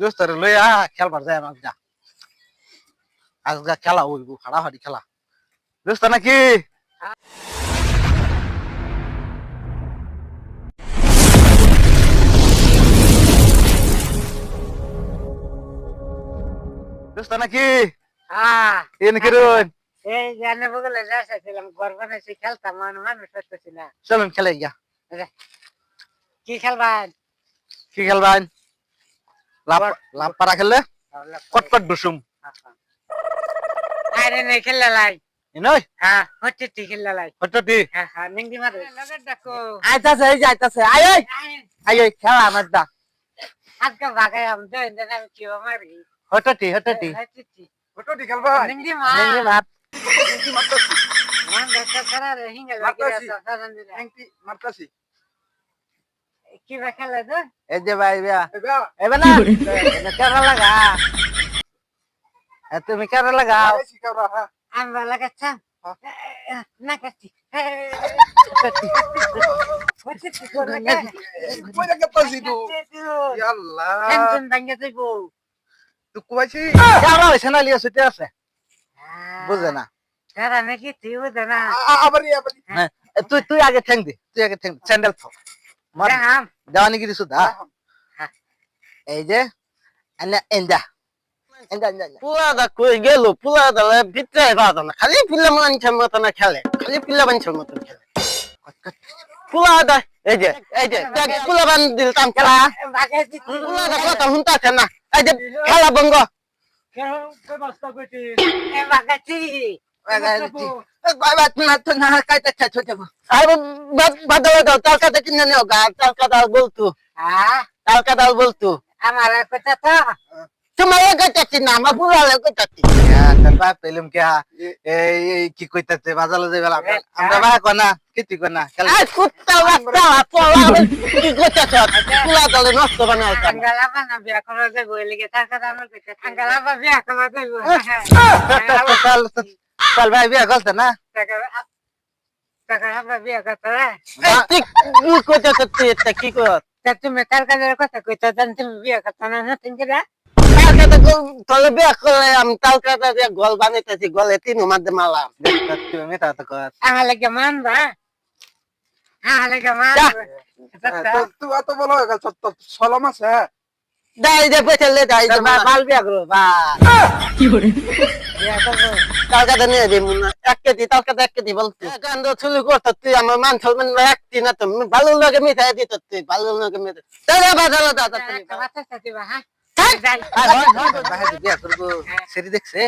দোস্তরে লইয়া খেলবার যায় আজগা আজগা খেলা হইব হাড়াহাড়ি খেলা দোস্ত নাকি দোস্ত নাকি এন কিরুন এই জানে বগলে যাচ্ছিলাম ঘর বানাইছি খেলতাম মানুষ হচ্ছে না চলুন খেলে গিয়া কি খেলবেন কি খেলবেন লাভ লাভ পারা খেললে কটকট বসুম আরে নেই খেললে লাই নই হ্যাঁ হচ্ছে ঠিক খেললে লাই হটটি হ্যাঁ হ্যাঁ নিংদি মারে দেখো আইতাছে এই যাইতাছে আই আই আই আই খেলা আমার দা আজকে ভাগাই আমি দেন আমি কি মারি হটটি হচ্ছে খেলবা নিংদি মার নেঙ্গি মাত মান দেখা করা রে হিঙ্গা লাগি নেঙ্গি মারতাছি কি বা খেলে তো এই যে ভাই বিয়া এবে না এটা কেরা লাগা তুমি কেরা লাগাও আমি ভালো লাগাচ্ছা না কাছি বুঝে না নাকি তুই বুঝে না তুই তুই আগে ঠেং দে তুই আগে ঠেং স্যান্ডেল দেওয়ানি গিরি সুদা এই যে এন্দা পুলাদা কই গেল পুলাদা ভিতরে বাদা না খালি পিলা মানুষের মতো না খেলে খালি পিলা মানুষের মতো খেলে পুলাদা এই যে পুলা বান দিলতাম খেলা পুলাদা কথা শুনতাছে না এই যে খেলা বঙ্গ আমার কথা তো তোমার কইতাছি না আমার পুরালে কইতাছি তোর বাপ পেলুম কে কি কইতাছে বাজালে যাইবা আমরা বা কোনা কিতি কোনা কুত্তা বাচ্চা পোলা কি কইতাছ পুলা দলে নষ্ট বানাইছ আঙ্গালা বানা বিয়া করা যায় বইলে গে টাকা দাম কইতে আঙ্গালা বা বিয়া করা যায় চল ভাই বিয়া করছ না টাকা আমরা বিয়া করতে কি কইতাছ তুই এটা কি কর তুমি তার কাজের কথা কইতা জান তুমি বিয়া করতে না নতুন করে তোলে বিয়া করলে আমি তালকাটা দিয়ে গোল বানাইতেছি গোলে তিন মধ্যে মালাম তুমি মেটা তো কর আমার লাগে মানবা আমার লাগে মান তুই অত বলো সলম আছে দাই দে পেছলে দাই দে বাল বিয়া করো বা কি করে বিয়া করব তালকাটা নিয়ে দে মুন্না এক কেজি তালকাটা এক কেজি বলতে কান্দ চুলি করত তুই আমার মান সলমান একটি না তো ভালো লাগে মিঠাই দিত তুই ভালো লাগে মিঠাই তাহলে বাজালো দাদা তুমি কথা সাথে বা হ্যাঁ দেখছে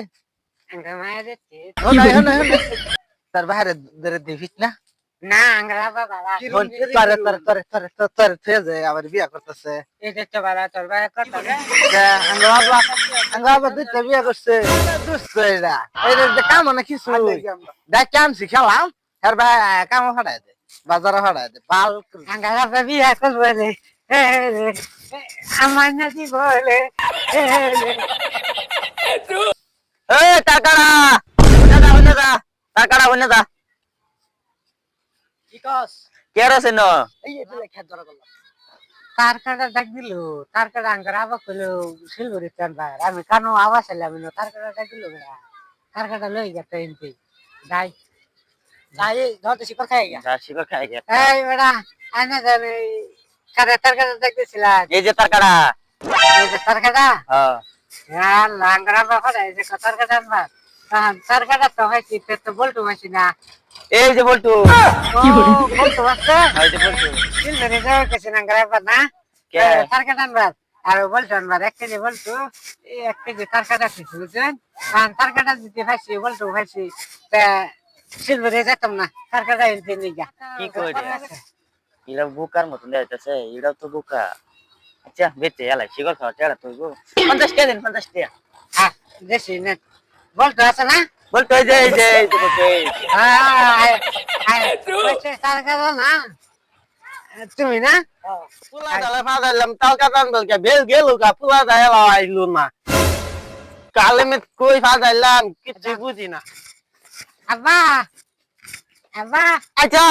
তার বাইরে দেখিস না না আঙ্গরা বাবা আবার বিয়া করতেছে বিয়া করছে কাম না কিছু দেখ আনছি খেলাম আর ভাই কামও ফাটাই দে বাজারে ফাটাই দে পাল আঙ্গরা বিয়া করবো আমার নাতি বলে টাকারা টাকারা হইনা দা কেরোসিন তার কাটা ডাক দিল তার কাটা আঙ্কার আবার কইলো শিলগুড়ি চান ভাই আমি কানো আওয়াজ এলাম তার কাটা ডাক দিল তার কাটা লই গেছে এমপি যাই যাই ধরতে শিকড় খাই গা শিকড় খাই গে এই বেড়া আনা জানে কাটা তার কাটা ডাক দিছিল এই যে তার কাটা হ্যাঁ লাঙ্গরা বাবা এই যে তার কাটা আনবা তার কাটা তো হইছে তো বলতো মাসি না এই যে বলতো কি বলতো আছে এই যে বলতো শিলগুড়ি যাও কেছে নাঙ্গরা বাবা না তার কাটা আনবা আর বলতো আনবা এক কেজি বলতো এক কেজি তার কাটা কিছু বুঝছেন তার কাটা দিতে ভাইছি বলতো ভাইছি তা শিলগুড়ি যেতাম না তার কাটা এনতে নিয়ে যা কি কই এরা বোকার মতন দেখাইতেছে এরা তো বোকা আচ্ছা বেঁচে এলাই শিকড় খাওয়া টেরা তুই 50 টাকা দিন 50 টাকা হ্যাঁ দেশি না বলতো আছে না বলতো এই যে তার কাটা না তুমি না পুলা দালে ফাদাইলাম তালকাটা আনবলকে বেল গেলুকা পুলা দাইলা আইলু না কালে মে কই ফাদাইলাম কিছু বুঝি না আব্বা আব্বা আচ্ছা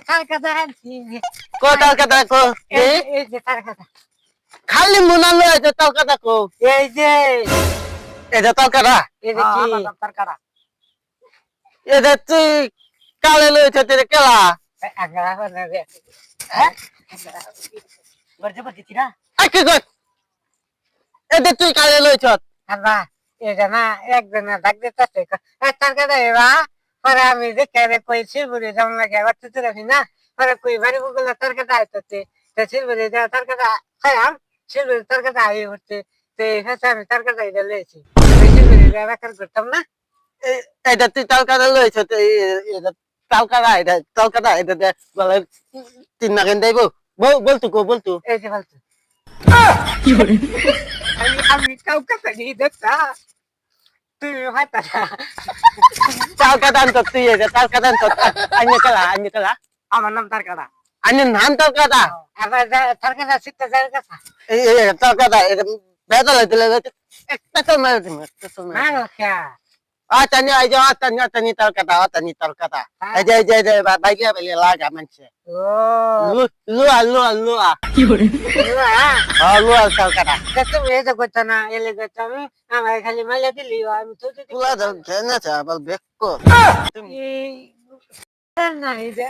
তার কাটা আনছি কো তালকাটা কো এই যে তার কাটা খালি মুনালো এটা তলকাটা কো এই যে এটা তলকাটা এই যে কি তরকাটা এটা তুই কালে লইছ তেরে কেলা আঙ্গারা করে রে হ্যাঁ বর্জে বর্জে না আই কি কর এটা তুই কালে লইছ আবা এটা না একদিন ডাক দিতেছে তরকাটা এবা পরে আমি দেখে রে কই শিলবুড়ি যেমন লাগে আবার তুই রাখি না পরে কই বাড়ি বগুলা তরকাটা আইতেছে তে শিলবুড়ি যা তরকাটা খাইলাম শিলবুড়ি তরকাটা আই হচ্ছে তে হেসে আমি তরকাটা এটা লইছি শিলবুড়ি রাখার করতাম না এটা তুই তলকাটা লইছ এটা তলকাটা এটা বলে 3 নাগেন দেব বল তুই কো বল তুই এই যে বলতো আমি কাউকে পানি দেখতা তুই হাতা তলকাটা আনতো তুই এটা তলকাটা আনতো আইনে কেলা আমার নাম তরকাটা আইনে নাম তলকাটা আবার তরকাটা শিখতে যাই কথা এই তলকাটা এটা বেদা লইতে একটা তো মার দিমু মারো খেয়া আচ্ছা নি আই যাও আচ্ছা নি তলকাটা এই যে বাইকে বেলে লাগা মানছে ও লুয়া লুয়া তলকাটা তুমি এই যে করছো না এলে করছো আমি আমার খালি মাইলা দিলি আমি তো তুলা দাও কেন চাবল বেকো না এই যে